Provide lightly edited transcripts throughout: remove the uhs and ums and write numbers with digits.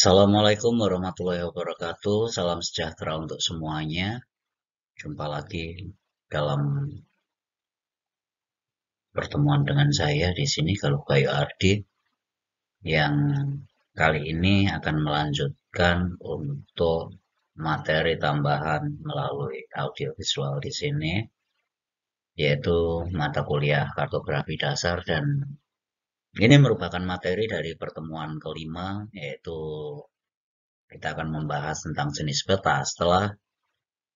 Assalamualaikum warahmatullahi wabarakatuh. Salam sejahtera untuk semuanya. Jumpa lagi dalam pertemuan dengan saya di sini, kalau Bayu Ardi, yang kali ini akan melanjutkan untuk materi tambahan melalui audiovisual di sini, yaitu mata kuliah kartografi dasar, dan ini merupakan materi dari pertemuan kelima, yaitu kita akan membahas tentang jenis peta setelah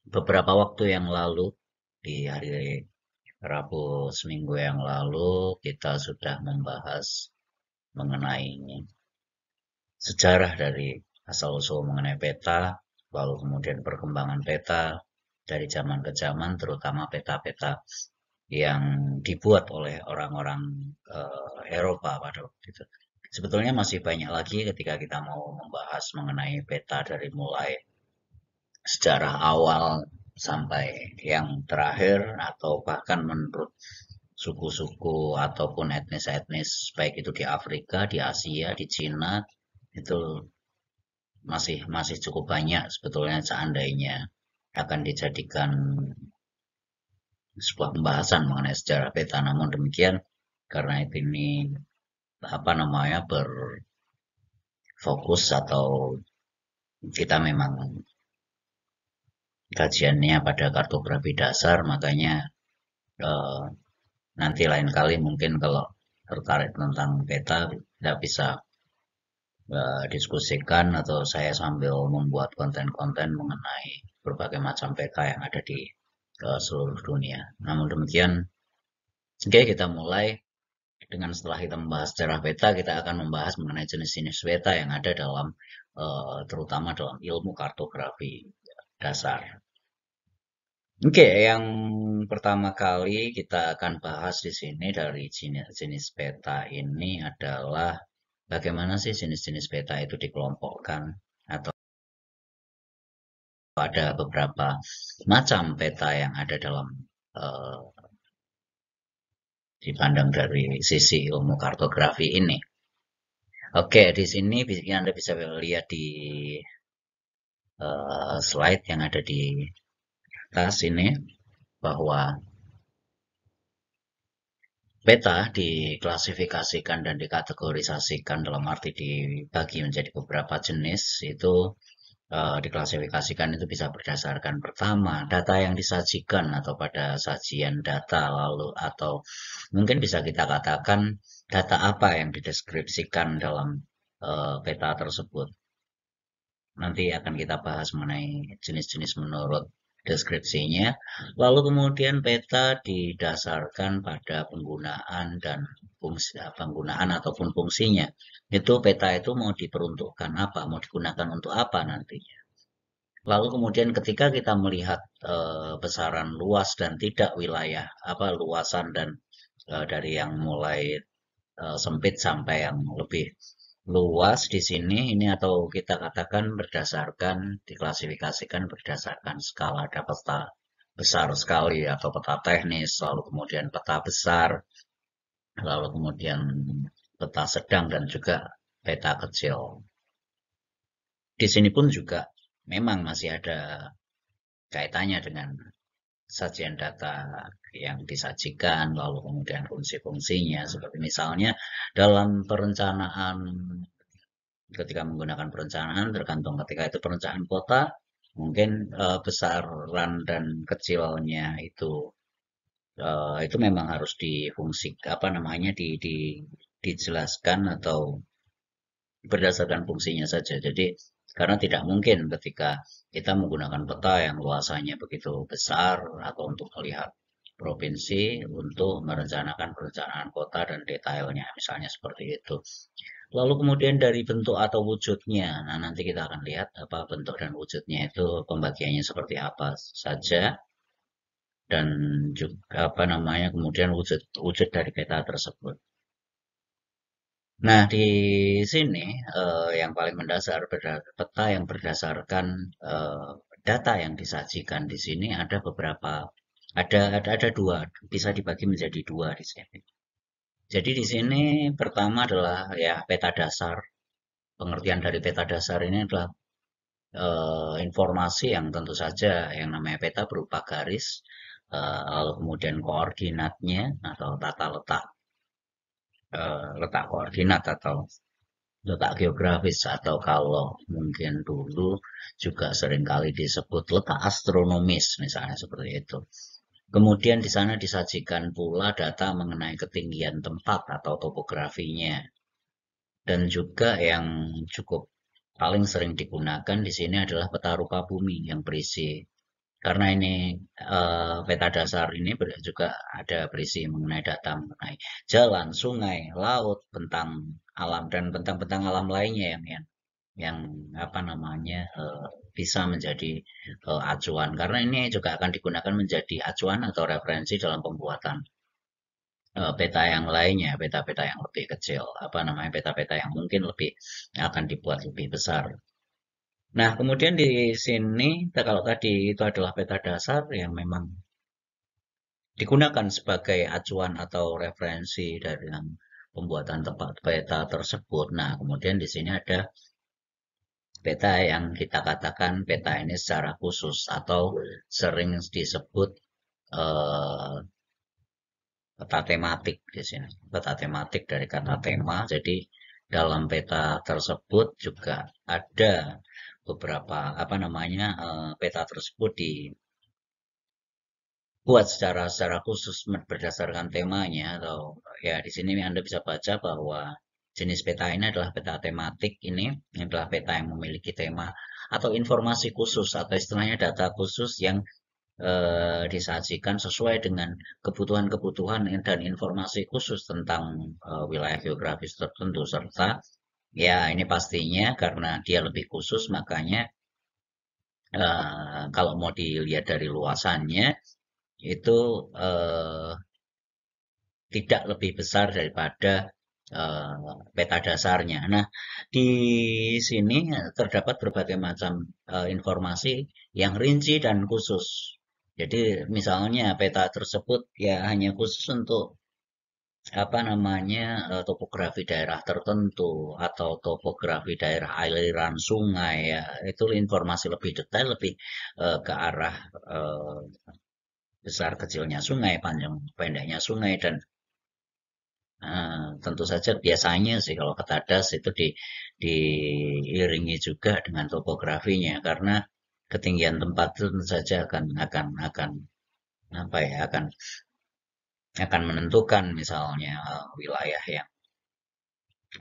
beberapa waktu yang lalu. Di hari Rabu seminggu yang lalu kita sudah membahas mengenai sejarah dari asal-usul mengenai peta, lalu kemudian perkembangan peta dari zaman ke zaman, terutama peta-peta yang dibuat oleh orang-orang Eropa pada waktu itu. Sebetulnya masih banyak lagi ketika kita mau membahas mengenai peta dari mulai sejarah awal sampai yang terakhir, atau bahkan menurut suku-suku ataupun etnis-etnis, baik itu di Afrika, di Asia, di Cina, itu masih masih cukup banyak sebetulnya seandainya akan dijadikan sebuah pembahasan mengenai sejarah peta. Namun demikian, karena ini apa namanya berfokus, atau kita memang kajiannya pada kartografi dasar, makanya eh, nanti lain kali mungkin kalau tertarik tentang peta, kita bisa diskusikan, atau saya sambil membuat konten-konten mengenai berbagai macam peta yang ada di seluruh dunia. Namun demikian, oke, kita mulai dengan, setelah kita membahas sejarah peta, kita akan membahas mengenai jenis-jenis peta yang ada dalam terutama dalam ilmu kartografi dasar. Oke, yang pertama kali kita akan bahas di sini dari jenis peta ini adalah bagaimana sih jenis-jenis peta itu dikelompokkan, atau ada beberapa macam peta yang ada dalam eh, dipandang dari sisi ilmu kartografi ini. Oke, di sini Anda bisa lihat di slide yang ada di atas ini, bahwa peta diklasifikasikan dan dikategorisasikan, dalam arti dibagi menjadi beberapa jenis. Itu diklasifikasikan itu bisa berdasarkan, pertama, data yang disajikan atau pada sajian data, lalu atau mungkin bisa kita katakan data apa yang dideskripsikan dalam peta tersebut. Nanti akan kita bahas mengenai jenis-jenis menurut deskripsinya. Lalu kemudian peta didasarkan pada penggunaan dan penggunaan ataupun fungsinya. Itu peta itu mau diperuntukkan apa, mau digunakan untuk apa nantinya. Lalu kemudian ketika kita melihat besaran luas dan tidak wilayah, apa, luasan dan dari yang mulai sempit sampai yang lebih luas di sini ini, atau kita katakan berdasarkan, diklasifikasikan berdasarkan skala. Ada peta besar sekali atau peta teknis, lalu kemudian peta besar, lalu kemudian peta sedang, dan juga peta kecil. Di sini pun juga memang masih ada kaitannya dengan sajian data yang disajikan, lalu kemudian fungsi-fungsinya, seperti misalnya dalam perencanaan. Ketika menggunakan perencanaan, tergantung ketika itu perencanaan kota, mungkin besaran dan kecilnya itu memang harus difungsikan, apa namanya, dijelaskan atau berdasarkan fungsinya saja. Jadi karena tidak mungkin ketika kita menggunakan peta yang luasannya begitu besar, atau untuk melihat provinsi, untuk merencanakan perencanaan kota dan detailnya, misalnya seperti itu. Lalu kemudian dari bentuk atau wujudnya. Nah, nanti kita akan lihat apa bentuk dan wujudnya itu, pembagiannya seperti apa saja, dan juga apa namanya, kemudian wujud wujud dari peta tersebut. Nah, di sini yang paling mendasar, peta yang berdasarkan eh, data yang disajikan di sini ada beberapa, ada dua, bisa dibagi menjadi dua di sini. Jadi di sini pertama adalah ya peta dasar. Pengertian dari peta dasar ini adalah informasi yang tentu saja yang namanya peta berupa garis, lalu kemudian koordinatnya atau tata letak, letak koordinat atau letak geografis, atau kalau mungkin dulu juga seringkali disebut letak astronomis misalnya seperti itu. Kemudian di sana disajikan pula data mengenai ketinggian tempat atau topografinya. Dan juga yang cukup paling sering digunakan di sini adalah peta rupa bumi yang berisi, karena ini peta dasar ini juga ada berisi mengenai data mengenai jalan, sungai, laut, bentang alam dan bentang-bentang alam lainnya yang apa namanya bisa menjadi acuan, karena ini juga akan digunakan menjadi acuan atau referensi dalam pembuatan peta yang lainnya, peta-peta yang lebih kecil, apa namanya, peta-peta yang mungkin lebih akan dibuat lebih besar. Nah, kemudian di sini, kalau tadi itu adalah peta dasar yang memang digunakan sebagai acuan atau referensi dalam pembuatan tempat peta tersebut. Nah, kemudian di sini ada peta yang kita katakan peta ini secara khusus atau sering disebut eh, peta tematik di sini. Peta tematik dari kata tema. Jadi dalam peta tersebut juga ada beberapa apa namanya peta tersebut dibuat secara khusus berdasarkan temanya, atau ya di sini Anda bisa baca bahwa jenis peta ini adalah peta tematik. Ini adalah peta yang memiliki tema atau informasi khusus atau istilahnya data khusus yang disajikan sesuai dengan kebutuhan-kebutuhan dan informasi khusus tentang wilayah geografis tertentu, serta ya ini pastinya karena dia lebih khusus makanya kalau mau dilihat dari luasannya itu eh, tidak lebih besar daripada peta dasarnya. Nah, di sini terdapat berbagai macam informasi yang rinci dan khusus. Jadi, misalnya peta tersebut ya hanya khusus untuk apa namanya topografi daerah tertentu atau topografi daerah aliran sungai, ya itu informasi lebih detail, lebih ke arah eh, besar kecilnya sungai, panjang pendeknya sungai, dan tentu saja biasanya sih kalau Ketadas itu diiringi juga dengan topografinya, karena ketinggian tempat itu tentu saja akan apa ya akan menentukan misalnya wilayah yang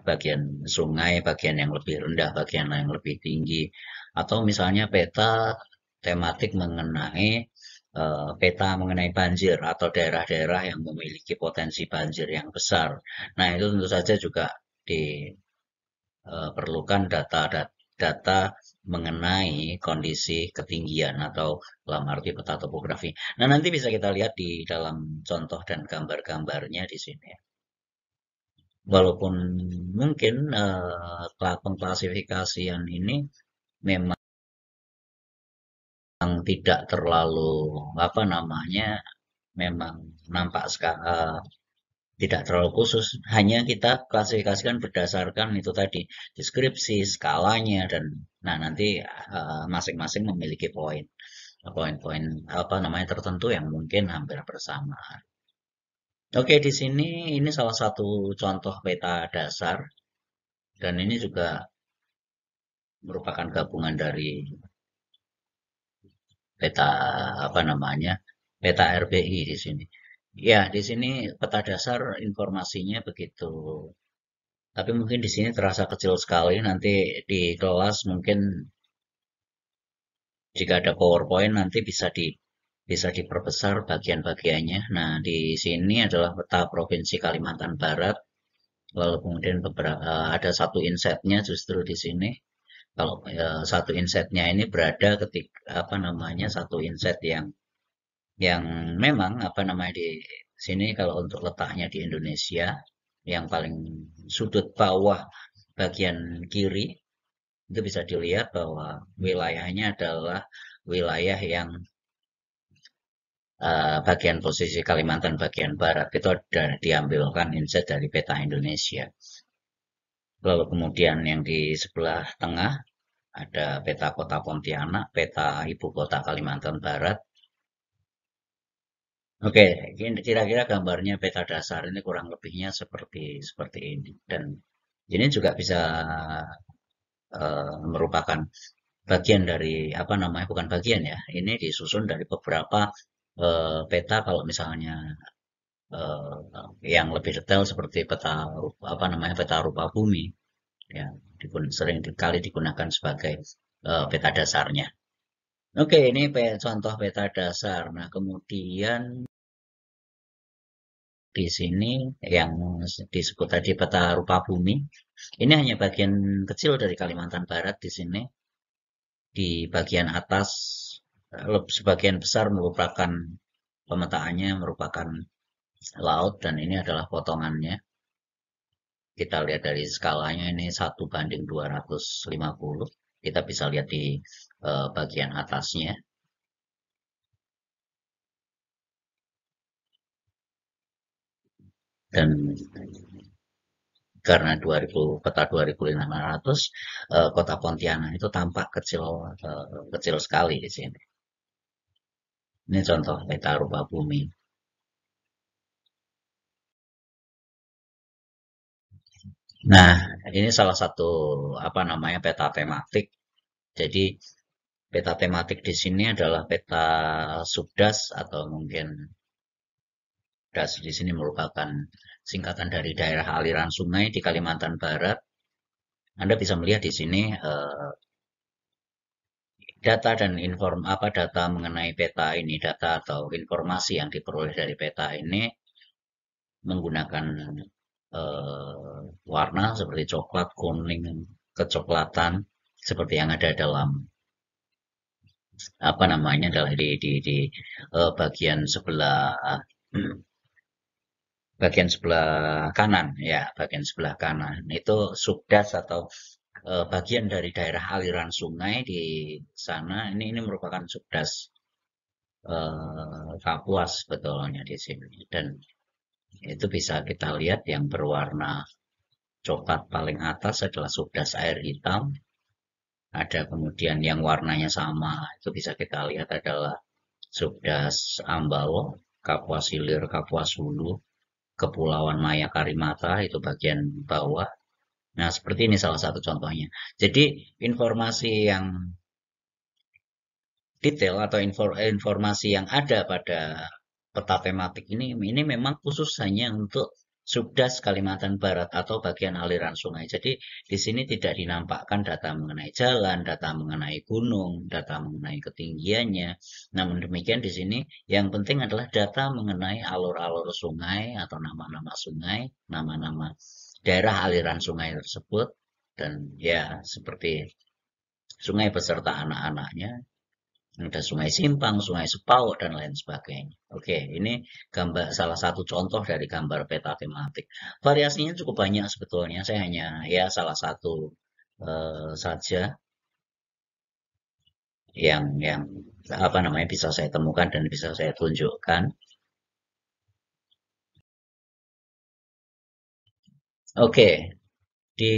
bagian sungai, bagian yang lebih rendah, bagian yang lebih tinggi, atau misalnya peta tematik mengenai peta mengenai banjir atau daerah-daerah yang memiliki potensi banjir yang besar. Nah, itu tentu saja juga diperlukan data mengenai kondisi ketinggian atau dalam arti peta topografi. Nah, nanti bisa kita lihat di dalam contoh dan gambar-gambarnya di sini. Walaupun mungkin pengklasifikasian ini memang tidak terlalu apa namanya, memang nampak tidak terlalu khusus, hanya kita klasifikasikan berdasarkan itu tadi deskripsi, skalanya, dan nah nanti masing-masing memiliki poin-poin apa namanya tertentu yang mungkin hampir bersamaan. Oke, di sini ini salah satu contoh peta dasar, dan ini juga merupakan gabungan dari peta apa namanya peta RBI di sini. Ya, di sini peta dasar informasinya begitu. Tapi mungkin di sini terasa kecil sekali. Nanti di kelas mungkin jika ada PowerPoint nanti bisa diperbesar bagian-bagiannya. Nah, di sini adalah peta Provinsi Kalimantan Barat. Lalu kemudian beberapa ada satu insetnya justru di sini. Kalau satu insetnya ini berada ketika apa namanya satu inset yang memang apa namanya di sini kalau untuk letaknya di Indonesia yang paling sudut bawah bagian kiri itu bisa dilihat bahwa wilayahnya adalah wilayah yang bagian posisi Kalimantan bagian barat itu ada diambilkan inset dari peta Indonesia. Lalu kemudian yang di sebelah tengah ada peta kota Pontianak, peta ibu kota Kalimantan Barat. Oke, kira-kira gambarnya peta dasar ini kurang lebihnya seperti seperti ini. Dan ini juga bisa merupakan bagian dari apa namanya, bukan bagian ya. Ini disusun dari beberapa peta kalau misalnya eh, yang lebih detail seperti peta apa namanya, peta rupa bumi ya, sering kali digunakan sebagai peta dasarnya. Oke, ini contoh peta dasar. Nah, kemudian di sini yang disebut tadi peta rupa bumi, ini hanya bagian kecil dari Kalimantan Barat di sini. Di bagian atas, sebagian besar merupakan pemetaannya merupakan laut dan ini adalah potongannya. Kita lihat dari skalanya ini 1:250. Kita bisa lihat di bagian atasnya. Dan karena 2000, peta 2500, kota Pontianak itu tampak kecil, kecil sekali di sini. Ini contoh peta rupa bumi. Nah, ini salah satu apa namanya, peta tematik. Jadi peta tematik di sini adalah peta subdas atau mungkin das di sini merupakan singkatan dari daerah aliran sungai di Kalimantan Barat. Anda bisa melihat di sini data dan data mengenai peta ini, data atau informasi yang diperoleh dari peta ini menggunakan warna seperti coklat, kuning, kecoklatan seperti yang ada dalam apa namanya, adalah di bagian sebelah bagian sebelah kanan ya, bagian sebelah kanan itu subdas atau bagian dari daerah aliran sungai di sana. Ini merupakan subdas Kapuas sebetulnya di sini. Dan itu bisa kita lihat yang berwarna coklat paling atas adalah subdas air hitam. Ada kemudian yang warnanya sama, itu bisa kita lihat adalah subdas Ambalo, Kapuas Hilir, Kapuas Hulu, Kepulauan Maya Karimata, itu bagian bawah. Nah, seperti ini salah satu contohnya. Jadi, informasi yang detail atau informasi yang ada pada peta tematik ini memang khusus hanya untuk subdas Kalimantan Barat atau bagian aliran sungai. Jadi di sini tidak dinampakkan data mengenai jalan, data mengenai gunung, data mengenai ketinggiannya. Namun demikian di sini yang penting adalah data mengenai alur-alur sungai atau nama-nama sungai, nama-nama daerah aliran sungai tersebut dan ya seperti sungai beserta anak-anaknya, ada Sungai Simpang, Sungai Sepau, dan lain sebagainya. Oke, ini gambar salah satu contoh dari gambar peta tematik. Variasinya cukup banyak sebetulnya. Saya hanya ya salah satu saja yang apa namanya bisa saya temukan dan bisa saya tunjukkan. Oke, di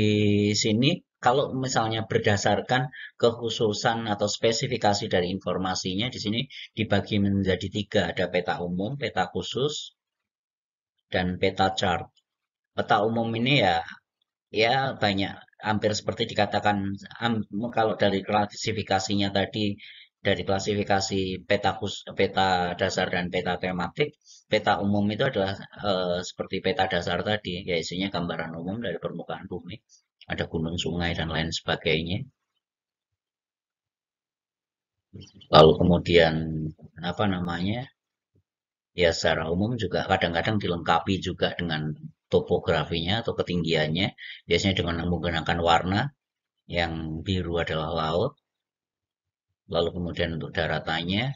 sini kalau misalnya berdasarkan kekhususan atau spesifikasi dari informasinya di sini dibagi menjadi tiga, ada peta umum, peta khusus, dan peta chart. Peta umum ini ya ya banyak hampir seperti dikatakan kalau dari klasifikasinya tadi dari klasifikasi peta dasar dan peta tematik, peta umum itu adalah seperti peta dasar tadi, ya isinya gambaran umum dari permukaan bumi, ada gunung, sungai dan lain sebagainya. Lalu kemudian apa namanya? Ya secara umum juga kadang-kadang dilengkapi juga dengan topografinya atau ketinggiannya, biasanya dengan menggunakan warna. Yang biru adalah laut, lalu kemudian untuk daratannya,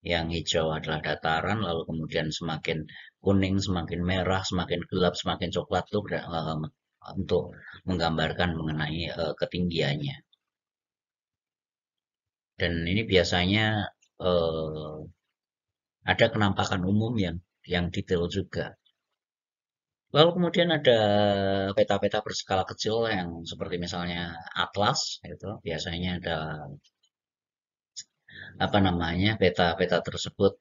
yang hijau adalah dataran, lalu kemudian semakin kuning, semakin merah, semakin gelap, semakin coklat itu untuk menggambarkan mengenai ketinggiannya. Dan ini biasanya ada kenampakan umum yang detail juga. Lalu kemudian ada peta-peta berskala kecil yang seperti misalnya atlas, itu biasanya ada apa namanya peta-peta tersebut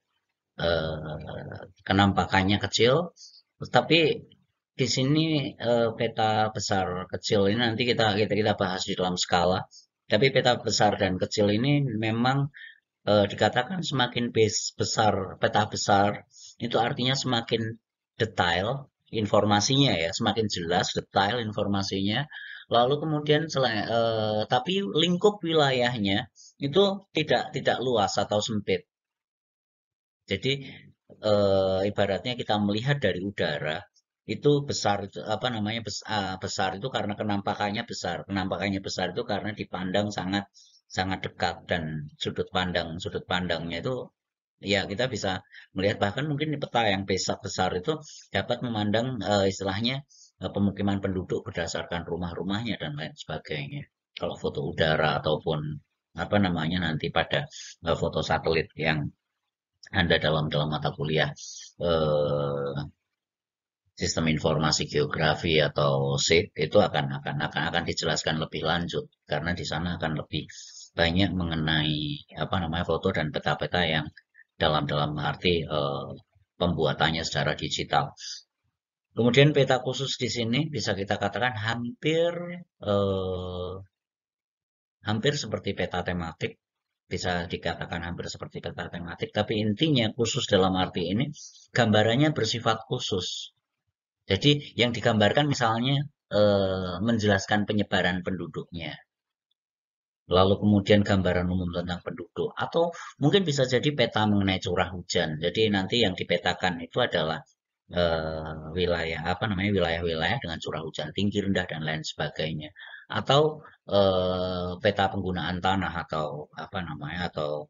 kenampakannya kecil, tetapi di sini peta besar kecil ini nanti kita bahas di dalam skala. Tapi peta besar dan kecil ini memang dikatakan semakin besar peta besar itu artinya semakin detail informasinya ya, semakin jelas detail informasinya. Lalu kemudian tapi lingkup wilayahnya itu tidak luas atau sempit. Jadi ibaratnya kita melihat dari udara itu besar itu apa namanya besar itu karena kenampakannya besar. Kenampakannya besar itu karena dipandang sangat sangat dekat dan sudut pandangnya itu ya kita bisa melihat bahkan mungkin di peta yang besar itu dapat memandang istilahnya pemukiman penduduk berdasarkan rumah-rumahnya dan lain sebagainya. Kalau foto udara ataupun apa namanya nanti pada foto satelit yang anda dalam mata kuliah eh, sistem informasi geografi atau SIP itu akan dijelaskan lebih lanjut karena di sana akan lebih banyak mengenai apa namanya foto dan peta-peta yang dalam arti pembuatannya secara digital. Kemudian peta khusus di sini bisa kita katakan eh, hampir seperti peta tematik, bisa dikatakan hampir seperti peta tematik, tapi intinya khusus dalam arti ini gambarannya bersifat khusus. Jadi yang digambarkan misalnya menjelaskan penyebaran penduduknya, lalu kemudian gambaran umum tentang penduduk, atau mungkin bisa jadi peta mengenai curah hujan. Jadi nanti yang dipetakan itu adalah wilayah apa namanya wilayah-wilayah dengan curah hujan tinggi, rendah dan lain sebagainya. Atau peta penggunaan tanah atau apa namanya atau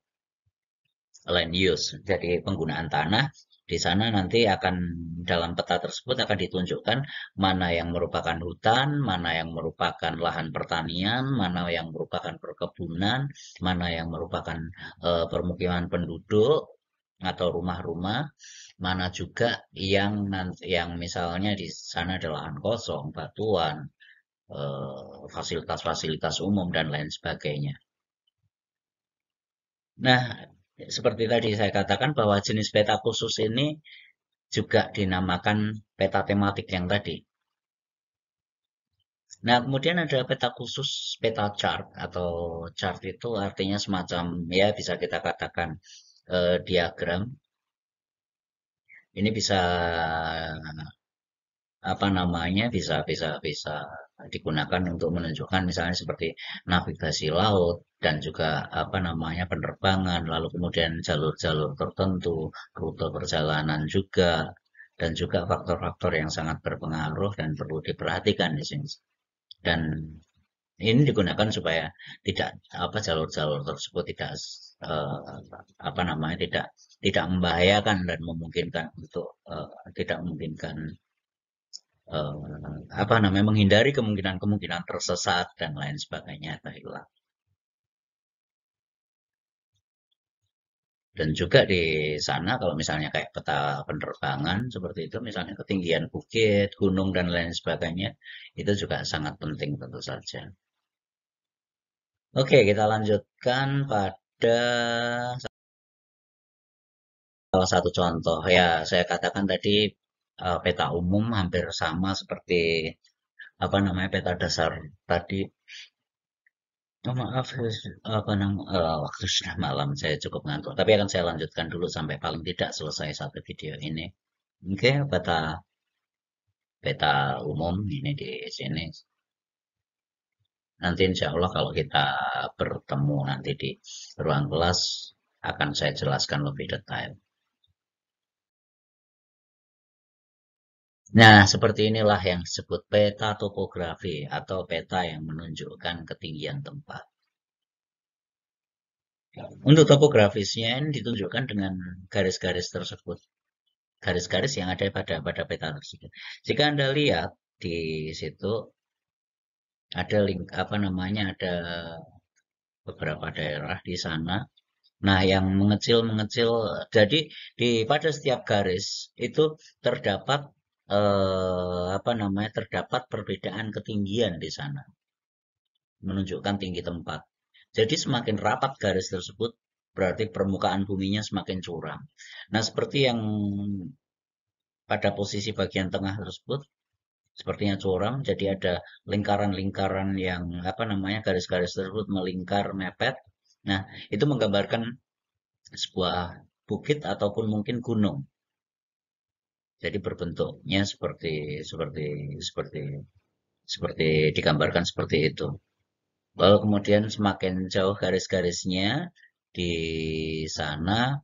land use. Jadi penggunaan tanah di sana nanti akan dalam peta tersebut akan ditunjukkan mana yang merupakan hutan, mana yang merupakan lahan pertanian, mana yang merupakan perkebunan, mana yang merupakan permukiman penduduk atau rumah-rumah, mana juga yang misalnya di sana ada lahan kosong, batuan, fasilitas-fasilitas umum dan lain sebagainya. Nah, seperti tadi saya katakan bahwa jenis peta khusus ini juga dinamakan peta tematik yang tadi. Nah, kemudian ada peta khusus, peta chart atau chart itu artinya semacam ya bisa kita katakan diagram. Ini bisa apa namanya bisa digunakan untuk menunjukkan misalnya seperti navigasi laut dan juga apa namanya penerbangan lalu kemudian jalur-jalur tertentu rute perjalanan juga dan juga faktor-faktor yang sangat berpengaruh dan perlu diperhatikan di sini dan ini digunakan supaya tidak apa jalur-jalur tersebut tidak apa namanya tidak membahayakan dan memungkinkan untuk tidak memungkinkan apa namanya menghindari kemungkinan-kemungkinan tersesat dan lain sebagainya atau hilang. Dan juga di sana kalau misalnya kayak peta penerbangan seperti itu, misalnya ketinggian bukit, gunung dan lain sebagainya, itu juga sangat penting tentu saja. Oke, kita lanjutkan pada salah satu contoh. Ya, saya katakan tadi peta umum hampir sama seperti apa namanya peta dasar tadi. Oh, maaf, apa nama, waktu sudah malam, saya cukup ngantuk. Tapi akan saya lanjutkan dulu sampai paling tidak selesai satu video ini. Oke, peta peta umum ini di sini. Nanti insya Allah kalau kita bertemu nanti di ruang kelas akan saya jelaskan lebih detail. Nah, seperti inilah yang disebut peta topografi atau peta yang menunjukkan ketinggian tempat. Untuk topografisnya ini ditunjukkan dengan garis-garis tersebut. Garis-garis yang ada pada peta tersebut. Jika Anda lihat di situ ada link apa namanya ada beberapa daerah di sana. Nah, yang mengecil-mengecil jadi pada setiap garis itu terdapat apa namanya, terdapat perbedaan ketinggian di sana, menunjukkan tinggi tempat. Jadi semakin rapat garis tersebut, berarti permukaan buminya semakin curam. Nah, seperti yang pada posisi bagian tengah tersebut, sepertinya curam, jadi ada lingkaran-lingkaran yang apa namanya, garis-garis tersebut melingkar mepet. Nah, itu menggambarkan sebuah bukit ataupun mungkin gunung. Jadi berbentuknya seperti seperti digambarkan seperti itu. Lalu kemudian semakin jauh garis-garisnya di sana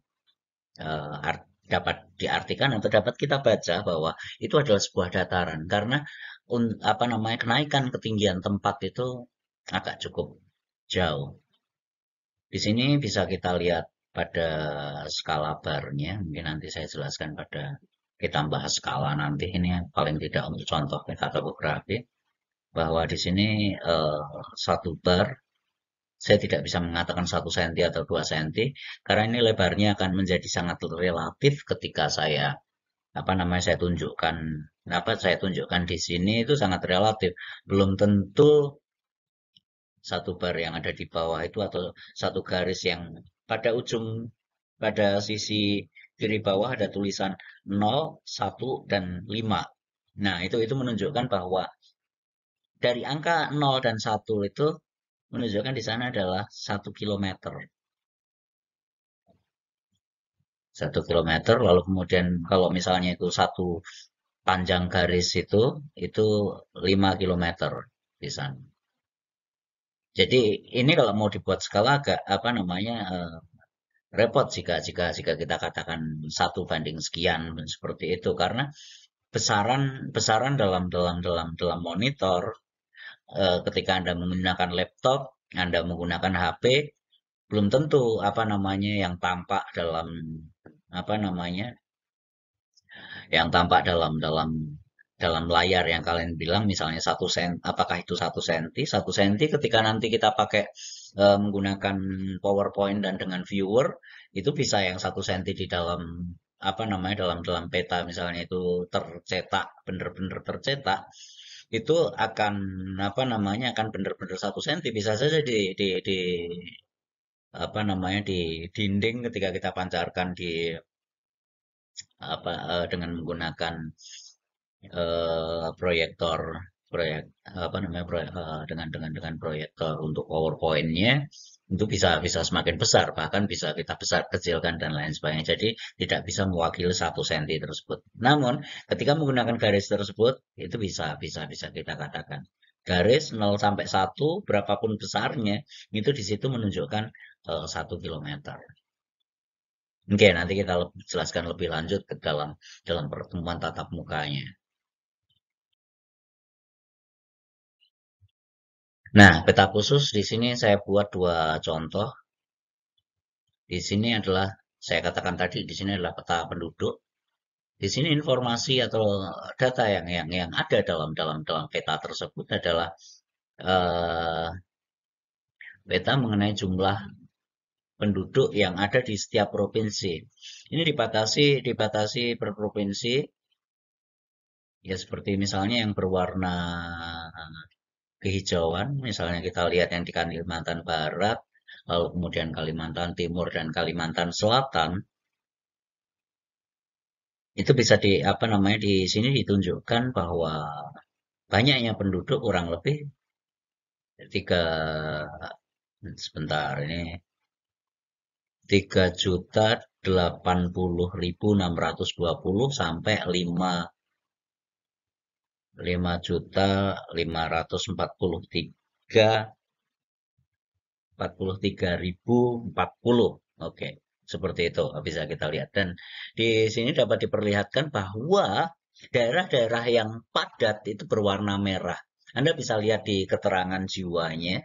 dapat diartikan atau dapat kita baca bahwa itu adalah sebuah dataran karena apa namanya, kenaikan ketinggian tempat itu agak cukup jauh. Di sini bisa kita lihat pada skala barnya. Mungkin nanti saya jelaskan pada kita bahas skala nanti, ini paling tidak untuk contoh metatopografi, bahwa di sini satu bar, saya tidak bisa mengatakan 1 senti atau 2 senti karena ini lebarnya akan menjadi sangat relatif ketika saya apa namanya, saya tunjukkan di sini itu sangat relatif. Belum tentu satu bar yang ada di bawah itu atau satu garis yang pada ujung, pada sisi kiri bawah ada tulisan 0, 1, dan 5. Nah, itu menunjukkan bahwa dari angka 0 dan 1 itu menunjukkan di sana adalah 1 kilometer. 1 kilometer, lalu kemudian kalau misalnya itu satu panjang garis itu 5 kilometer di sana. Jadi ini kalau mau dibuat skala agak apa namanya, repot jika kita katakan 1 banding sekian seperti itu karena besaran besaran dalam monitor, ketika Anda menggunakan laptop, Anda menggunakan HP, belum tentu apa namanya yang tampak dalam apa namanya, yang tampak dalam layar yang kalian bilang misalnya 1 senti, apakah itu 1 senti? 1 senti ketika nanti kita pakai menggunakan PowerPoint dan dengan viewer itu bisa yang 1 senti di dalam apa namanya, dalam peta misalnya itu tercetak, benar-benar tercetak, itu akan apa namanya, akan benar-benar 1 senti, bisa saja di apa namanya, di dinding ketika kita pancarkan di apa dengan menggunakan proyektor proyek apa namanya, dengan proyektor untuk PowerPoint-nya itu bisa bisa semakin besar, bahkan bisa kita besar kecilkan dan lain sebagainya. Jadi tidak bisa mewakili 1 senti tersebut. Namun ketika menggunakan garis tersebut itu bisa kita katakan garis 0 sampai 1 berapapun besarnya itu di situ menunjukkan 1 kilometer. Oke, nanti kita jelaskan lebih lanjut ke dalam pertemuan tatap mukanya. Nah, peta khusus di sini saya buat 2 contoh. Di sini adalah saya katakan tadi di sini adalah peta penduduk. Di sini informasi atau data yang ada dalam peta tersebut adalah eh, peta mengenai jumlah penduduk yang ada di setiap provinsi. Ini dibatasi per provinsi, ya seperti misalnya yang berwarna kehijauan, misalnya kita lihat yang di Kalimantan Barat, lalu kemudian Kalimantan Timur dan Kalimantan Selatan, itu bisa di apa namanya, di sini ditunjukkan bahwa banyaknya penduduk kurang lebih tiga sebentar ini 3.080.620 sampai 5.543.040. Oke, seperti itu bisa kita lihat. Dan di sini dapat diperlihatkan bahwa daerah-daerah yang padat itu berwarna merah. Anda bisa lihat di keterangan jiwanya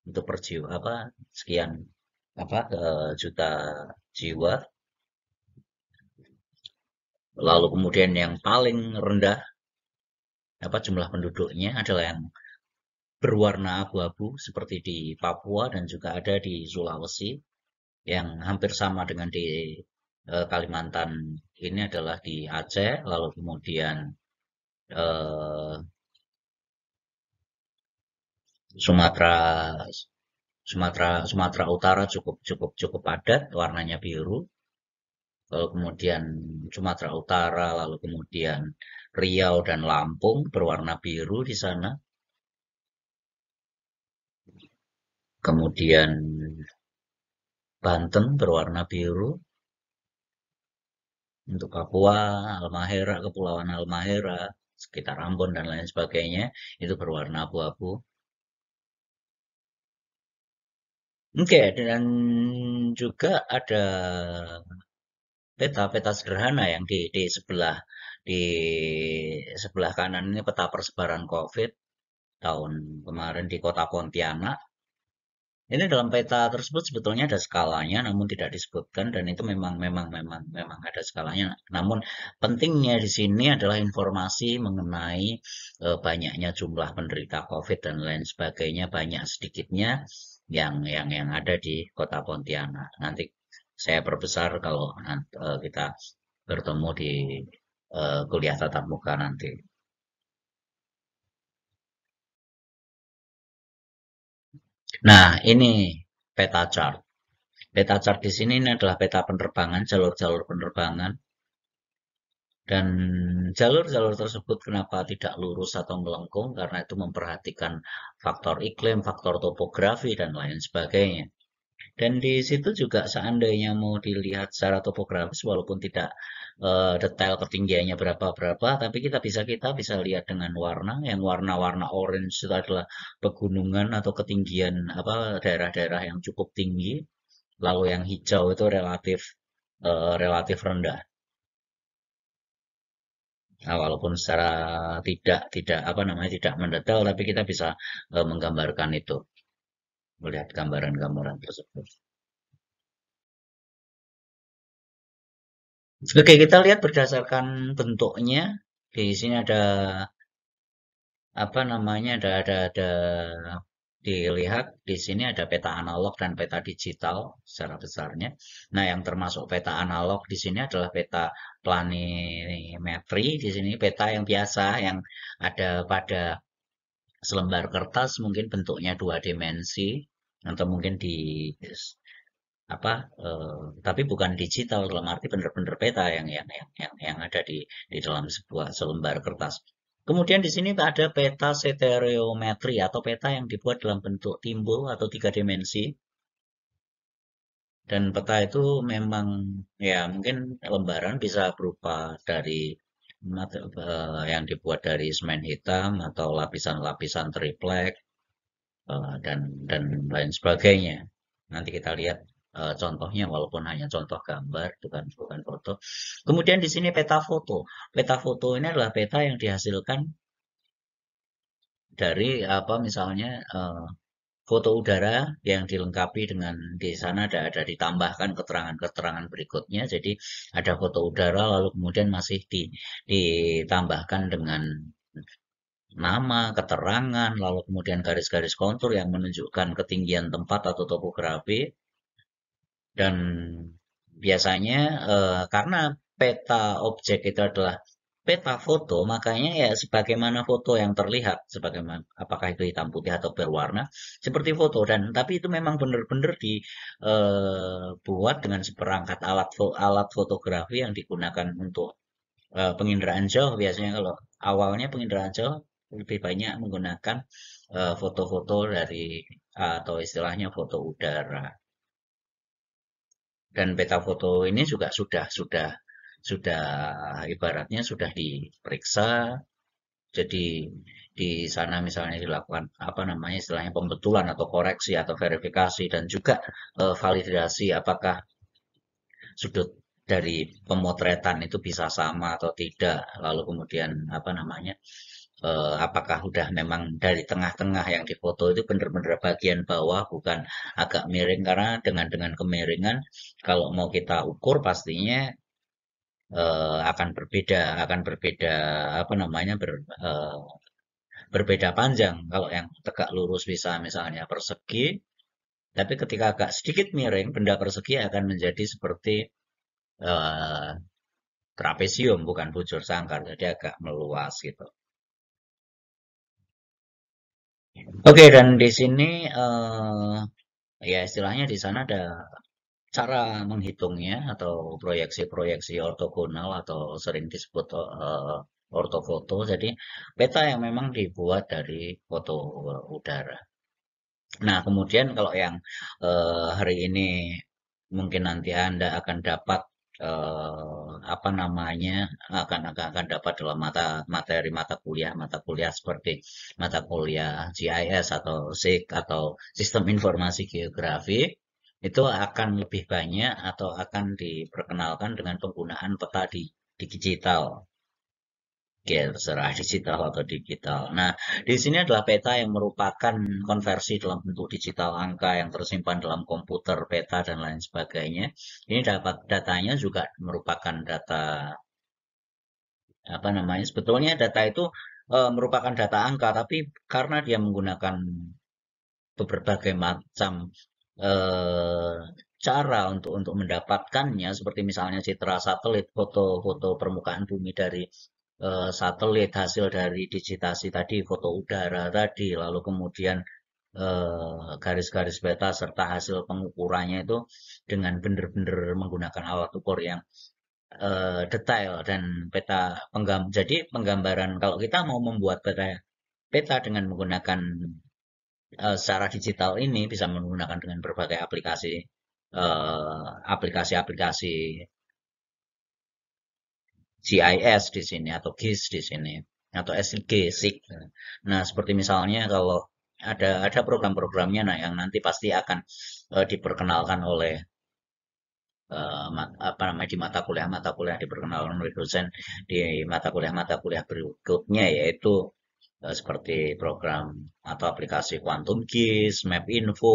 untuk per jiwa apa sekian apa juta jiwa. Lalu kemudian yang paling rendah apa jumlah penduduknya adalah yang berwarna abu-abu seperti di Papua dan juga ada di Sulawesi. Yang hampir sama dengan di Kalimantan ini adalah di Aceh, lalu kemudian eh, Sumatera Sumatera Utara cukup cukup cukup padat, warnanya biru. Lalu kemudian Sumatera Utara, lalu kemudian Riau dan Lampung berwarna biru di sana. Kemudian Banten berwarna biru. Untuk Papua, Halmahera, Kepulauan Halmahera, sekitar Ambon dan lain sebagainya, itu berwarna abu-abu. Oke, dan juga ada peta-peta sederhana yang di sebelah kanan ini peta persebaran COVID tahun kemarin di kota Pontianak. Ini dalam peta tersebut sebetulnya ada skalanya, namun tidak disebutkan dan itu memang ada skalanya. Namun pentingnya di sini adalah informasi mengenai banyaknya jumlah penderita COVID dan lain sebagainya, banyak sedikitnya yang ada di Kota Pontianak. Nanti saya perbesar kalau kita bertemu di kuliah tatap muka nanti. Nah, ini peta chart. Peta chart di sini ini adalah peta penerbangan, jalur-jalur penerbangan, dan jalur-jalur tersebut kenapa tidak lurus atau melengkung, karena itu memperhatikan faktor iklim, faktor topografi, dan lain sebagainya. Dan di situ juga seandainya mau dilihat secara topografis, walaupun tidak detail ketinggiannya berapa-berapa, tapi kita bisa lihat dengan warna, yang warna-warna orange itu adalah pegunungan atau ketinggian apa daerah-daerah yang cukup tinggi, lalu yang hijau itu relatif rendah. Nah, walaupun secara tidak tidak apa namanya tidak mendetail, tapi kita bisa menggambarkan itu, melihat gambaran-gambaran tersebut. Oke, kita lihat berdasarkan bentuknya. Di sini ada apa namanya? Ada dilihat di sini ada peta analog dan peta digital secara besarnya. Nah, yang termasuk peta analog di sini adalah peta planimetri. Di sini peta yang biasa yang ada pada selembar kertas, mungkin bentuknya dua dimensi atau mungkin di apa tapi bukan digital dalam arti benar-benar peta yang ada di dalam sebuah selembar kertas. Kemudian di sini ada peta stereometri atau peta yang dibuat dalam bentuk timbul atau tiga dimensi. Dan peta itu memang ya mungkin lembaran bisa berupa dari yang dibuat dari semen hitam atau lapisan-lapisan triplek dan lain sebagainya. Nanti kita lihat contohnya walaupun hanya contoh gambar, bukan foto. Kemudian di sini peta foto. Peta foto ini adalah peta yang dihasilkan dari apa misalnya foto udara yang dilengkapi dengan di sana ada ditambahkan keterangan-keterangan berikutnya. Jadi ada foto udara lalu kemudian masih ditambahkan dengan nama, keterangan, lalu kemudian garis-garis kontur yang menunjukkan ketinggian tempat atau topografi. Dan biasanya karena peta objek itu adalah peta foto, makanya ya sebagaimana foto yang terlihat, sebagaimana apakah itu hitam putih atau berwarna, seperti foto. Dan tapi itu memang benar-benar dibuat dengan seperangkat alat fotografi yang digunakan untuk penginderaan jauh. Biasanya kalau awalnya penginderaan jauh lebih banyak menggunakan foto-foto dari atau istilahnya foto udara. Dan peta foto ini juga sudah ibaratnya sudah diperiksa. Jadi di sana misalnya dilakukan apa namanya istilahnya pembetulan atau koreksi atau verifikasi dan juga validasi apakah sudut dari pemotretan itu bisa sama atau tidak. Lalu kemudian apa namanya apakah udah memang dari tengah-tengah yang difoto itu benar-benar bagian bawah bukan agak miring, karena dengan kemiringan kalau mau kita ukur pastinya akan berbeda apa namanya berbeda panjang. Kalau yang tegak lurus bisa misalnya persegi, tapi ketika agak sedikit miring benda persegi akan menjadi seperti eh, trapesium, bukan bujur sangkar, jadi agak meluas gitu. Oke, dan di sini ya istilahnya di sana ada cara menghitungnya atau proyeksi-proyeksi ortogonal atau sering disebut ortofoto. Jadi peta yang memang dibuat dari foto udara. Nah, kemudian kalau yang hari ini mungkin nanti Anda akan dapat apa namanya akan dapat dalam materi mata kuliah seperti mata kuliah GIS atau SIG atau Sistem Informasi Geografi itu akan lebih banyak atau akan diperkenalkan dengan penggunaan peta di digital. Ya, terserah digital atau digital. Nah, di sini adalah peta yang merupakan konversi dalam bentuk digital angka yang tersimpan dalam komputer, peta, dan lain sebagainya. Ini dapat datanya juga merupakan data, apa namanya, sebetulnya data itu merupakan data angka, tapi karena dia menggunakan berbagai macam eh, cara untuk mendapatkannya, seperti misalnya citra satelit, foto-foto permukaan bumi dari satelit, hasil dari digitasi tadi, foto udara tadi, lalu kemudian garis-garis peta serta hasil pengukurannya itu dengan benar-benar menggunakan alat ukur yang detail dan peta jadi penggambaran kalau kita mau membuat peta dengan menggunakan secara digital ini bisa menggunakan dengan berbagai aplikasi-aplikasi GIS di sini atau GIS di sini atau SG SIG. Nah, seperti misalnya kalau ada program-programnya nah yang nanti pasti akan diperkenalkan oleh apa namanya di mata kuliah diperkenalkan oleh dosen di mata kuliah berikutnya yaitu seperti program atau aplikasi Quantum GIS, Map Info,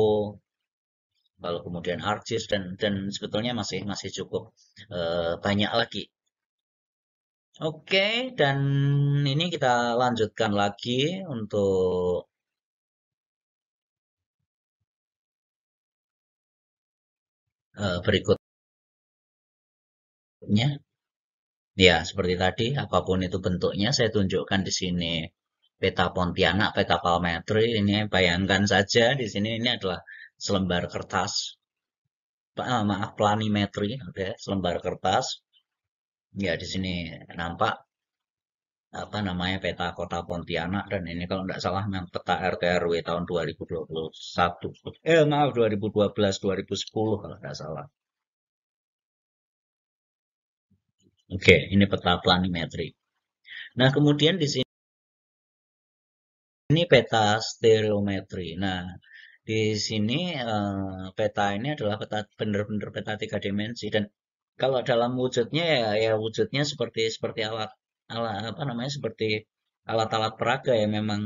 lalu kemudian ArcGIS dan sebetulnya masih masih cukup banyak lagi. Oke, dan ini kita lanjutkan lagi untuk berikutnya. Ya, seperti tadi, apapun itu bentuknya, saya tunjukkan di sini peta Pontianak, peta Palmetri. Ini bayangkan saja di sini ini adalah selembar kertas, maaf planimetri, oke, selembar kertas. Ya, di sini nampak apa namanya peta kota Pontianak dan ini kalau tidak salah memang peta RT RW tahun 2021. Maaf 2012 2010 kalau tidak salah. Oke, ini peta planimetri. Nah, kemudian di sini peta stereometri. Nah, di sini peta ini adalah peta benar-benar peta tiga dimensi dan kalau dalam wujudnya ya wujudnya seperti seperti alat alat apa namanya seperti alat-alat peraga ya memang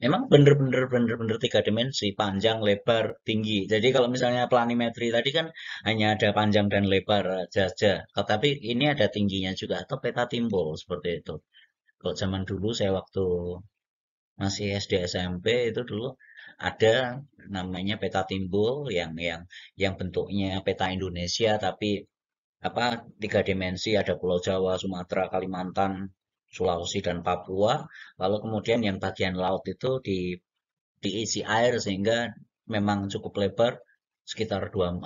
memang bener-bener tiga dimensi, panjang, lebar, tinggi. Jadi kalau misalnya planimetri tadi kan hanya ada panjang dan lebar saja. Tapi ini ada tingginya juga atau peta timbul seperti itu. Kalau zaman dulu saya waktu masih SD SMP itu dulu ada namanya peta timbul yang bentuknya peta Indonesia tapi apa tiga dimensi ada Pulau Jawa, Sumatera, Kalimantan, Sulawesi dan Papua. Lalu kemudian yang bagian laut itu diisi air sehingga memang cukup lebar sekitar 2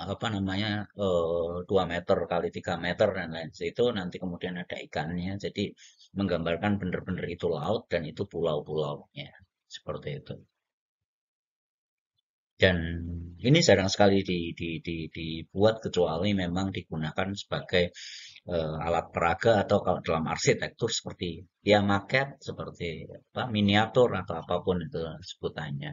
meter kali 3 meter dan lain itu nanti kemudian ada ikannya jadi menggambarkan benar-benar itu laut dan itu pulau-pulaunya seperti itu dan ini jarang sekali dibuat kecuali memang digunakan sebagai alat peraga atau kalau dalam arsitektur seperti ya maket seperti apa miniatur atau apapun itu sebutannya.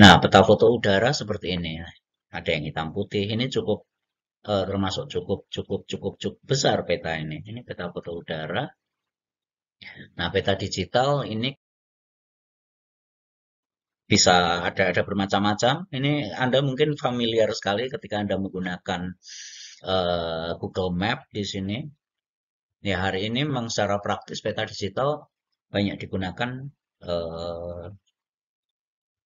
Nah, peta foto udara seperti ini. Ada yang hitam putih. Ini cukup termasuk cukup cukup cukup cukup besar peta ini. Ini peta foto udara. Nah, peta digital ini bisa ada bermacam-macam. Ini Anda mungkin familiar sekali ketika Anda menggunakan Google Map di sini. Ya, hari ini memang secara praktis peta digital banyak digunakan eh,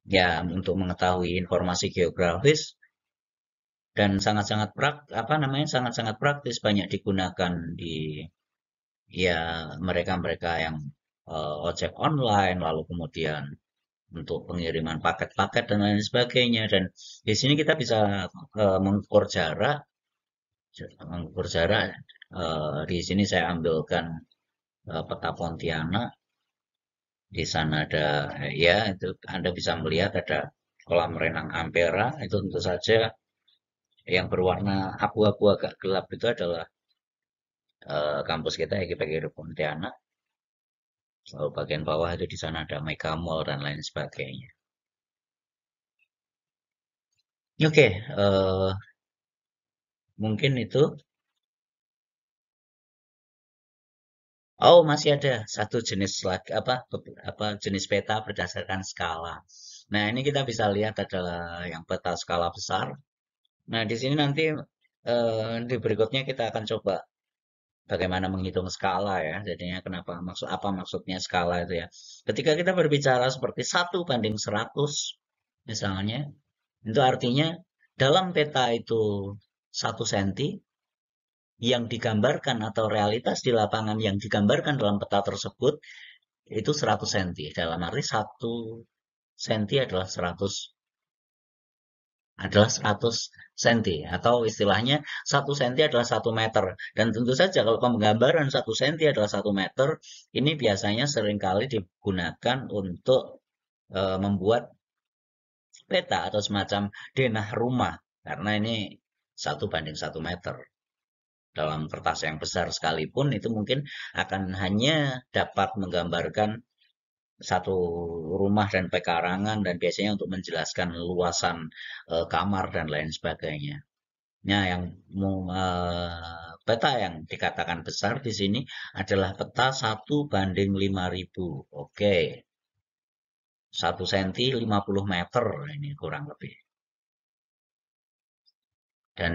ya untuk mengetahui informasi geografis dan sangat-sangat sangat-sangat praktis, banyak digunakan di ya mereka-mereka yang ojek online, lalu kemudian untuk pengiriman paket-paket dan lain sebagainya. Dan di sini kita bisa mengukur jarak, mengukur jarak. Di sini saya ambilkan peta Pontianak. Di sana ada, ya itu Anda bisa melihat ada kolam renang Ampera. Itu tentu saja yang berwarna abu-abu agak gelap itu adalah kampus kita IGPGRI Pontianak. Lalu bagian bawah itu di sana ada Mega Mall dan lain sebagainya. Oke, mungkin itu. Oh, masih ada satu jenis lagi apa jenis peta berdasarkan skala. Nah, ini kita bisa lihat adalah yang peta skala besar. Nah, di sini nanti di berikutnya kita akan coba bagaimana menghitung skala ya. Jadinya apa maksudnya skala itu ya. Ketika kita berbicara seperti 1:100 misalnya, itu artinya dalam peta itu 1 senti yang digambarkan atau realitas di lapangan yang digambarkan dalam peta tersebut itu 100 senti. Dalam arti 1 senti adalah 100 senti atau istilahnya 1 senti adalah 1 meter. Dan tentu saja kalau penggambaran 1 senti adalah 1 meter, ini biasanya seringkali digunakan untuk membuat peta atau semacam denah rumah karena ini 1:1 meter. Dalam kertas yang besar sekalipun itu mungkin akan hanya dapat menggambarkan satu rumah dan pekarangan dan biasanya untuk menjelaskan luasan kamar dan lain sebagainya. Nah, peta yang dikatakan besar di sini adalah peta 1:5.000. Oke, 1 senti 50 meter ini kurang lebih. Dan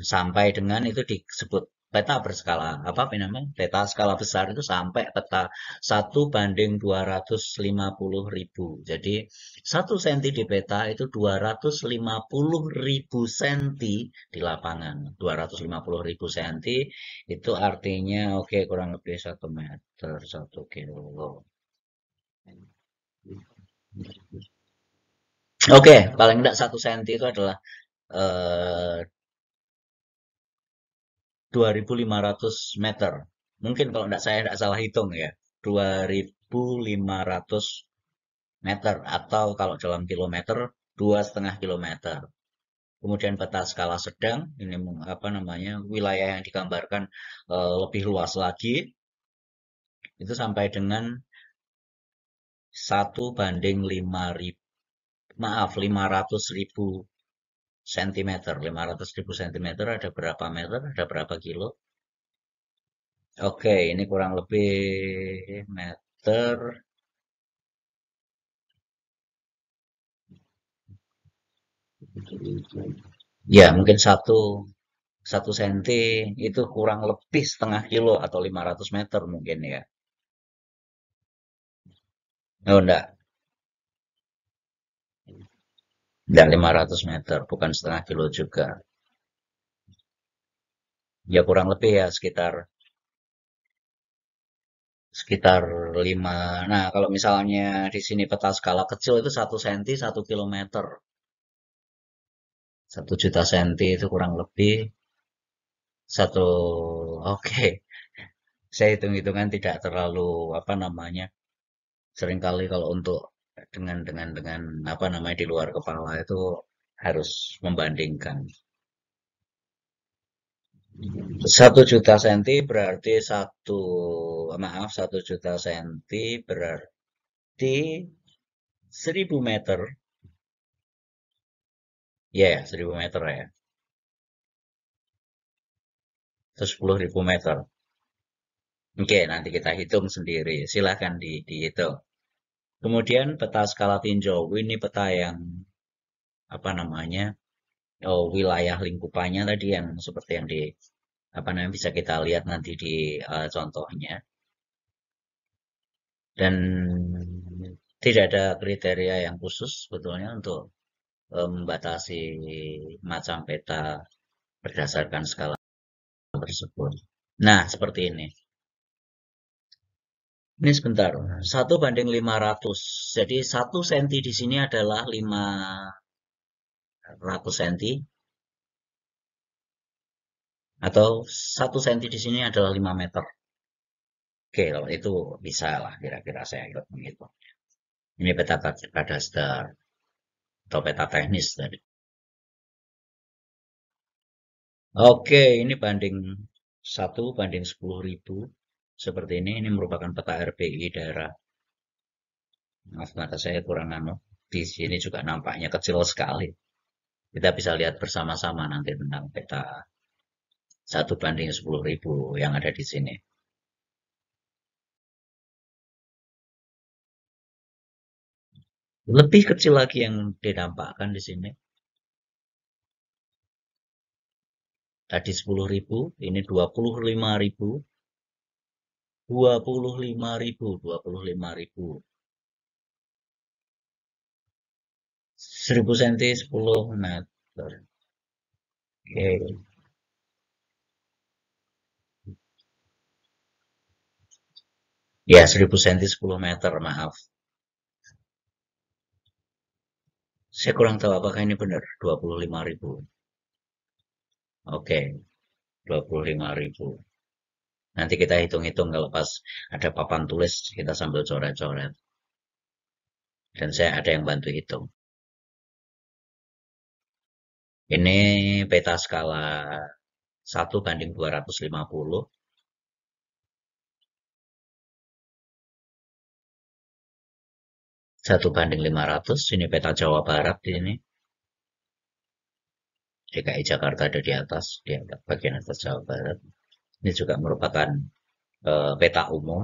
sampai dengan itu disebut peta berskala apa namanya peta skala besar itu sampai peta 1:250.000. Jadi 1 senti di peta itu 250.000 senti di lapangan. 250.000 senti itu artinya oke, kurang lebih 1 meter 1 kilo. Oke, paling tidak 1 senti itu adalah eh, 2.500 meter. Mungkin kalau saya tidak salah hitung ya, 2.500 meter atau kalau dalam kilometer 2,5 kilometer. Kemudian peta skala sedang, ini apa namanya wilayah yang digambarkan lebih luas lagi, itu sampai dengan 1:5.000, maaf 500.000 sentimeter. 500.000 sentimeter ada berapa meter? Ada berapa kilo? Oke, ini kurang lebih meter. Ya, mungkin 1 senti itu kurang lebih 0,5 kilo atau 500 meter mungkin ya. Oh, enggak 500 meter, bukan 0,5 kilo juga. Ya kurang lebih ya sekitar sekitar 5. Nah, kalau misalnya di sini peta skala kecil itu 1 senti 1 kilometer. 1 juta senti itu kurang lebih satu. Oke, saya hitung-hitungan tidak terlalu apa namanya. Seringkali kalau untuk dengan apa namanya di luar kepala itu harus membandingkan. 1 juta senti berarti maaf 1 juta senti berarti 1.000 meter. Ya, yeah, 1.000 meter ya. Terus 10.000 meter. Oke, nanti kita hitung sendiri. Silahkan dihitung. Kemudian peta skala tinjau. Ini peta yang apa namanya? Oh, wilayah lingkupannya tadi yang seperti yang di apa namanya bisa kita lihat nanti di contohnya. Dan tidak ada kriteria yang khusus sebetulnya untuk membatasi macam peta berdasarkan skala tersebut. Nah, seperti ini. Ini sebentar, 1:500. Jadi 1 senti di sini adalah 500 senti, atau 1 senti di sini adalah 5 meter. Oke, kalau itu bisa lah kira-kira saya ikut menghitung. Ini peta kadastar atau peta teknis tadi. Oke, ini banding 1:10.000. Seperti ini merupakan peta RPI daerah. Maaf, mata saya kurang anu. Di sini juga nampaknya kecil sekali. Kita bisa lihat bersama-sama nanti tentang peta 1:10.000 yang ada di sini. Lebih kecil lagi yang dinampakkan di sini. Tadi 10.000, ini 25.000. 25.000, 25.000. 1000 cm 10 meter. Oke. Ya, 1000 cm 10 meter, maaf. Saya kurang tahu apakah ini benar, 25.000. Oke, 25.000. Nanti kita hitung-hitung kalau pas ada papan tulis, kita sambil coret-coret. Dan saya ada yang bantu hitung. Ini peta skala 1:250. 1:500. Ini peta Jawa Barat ini. DKI Jakarta ada di atas bagian atas Jawa Barat. Ini juga merupakan peta umum.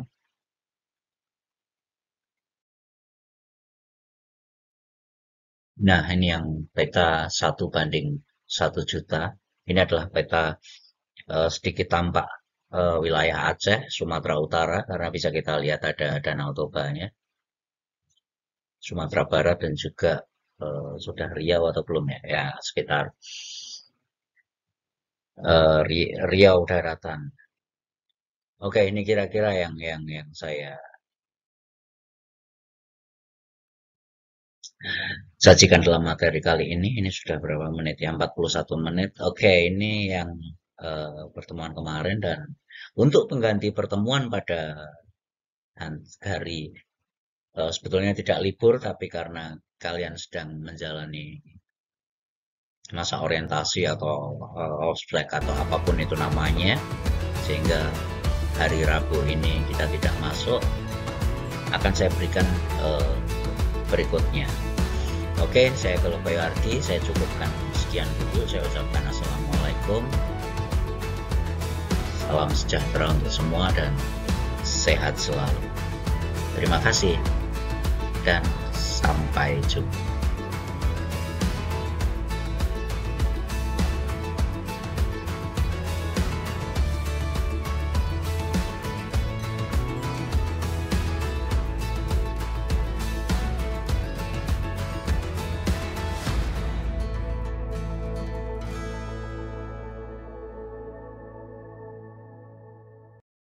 Nah, ini yang peta 1:1 juta. Ini adalah peta sedikit tampak wilayah Aceh, Sumatera Utara, karena bisa kita lihat ada Danau Tobanya. Sumatera Barat dan juga sudah Riau atau belum ya? Ya, sekitar Riau daratan. Oke, ini kira-kira yang saya sajikan dalam materi kali ini. Ini sudah berapa menit ya? 41 menit. Oke, ini yang pertemuan kemarin, dan untuk pengganti pertemuan pada hari sebetulnya tidak libur, tapi karena kalian sedang menjalani masa orientasi atau ospek atau apapun itu namanya, sehingga hari Rabu ini kita tidak masuk, akan saya berikan berikutnya. Oke, saya Galuh Ardi, saya cukupkan sekian dulu. Saya ucapkan assalamualaikum, salam sejahtera untuk semua dan sehat selalu. Terima kasih dan sampai jumpa.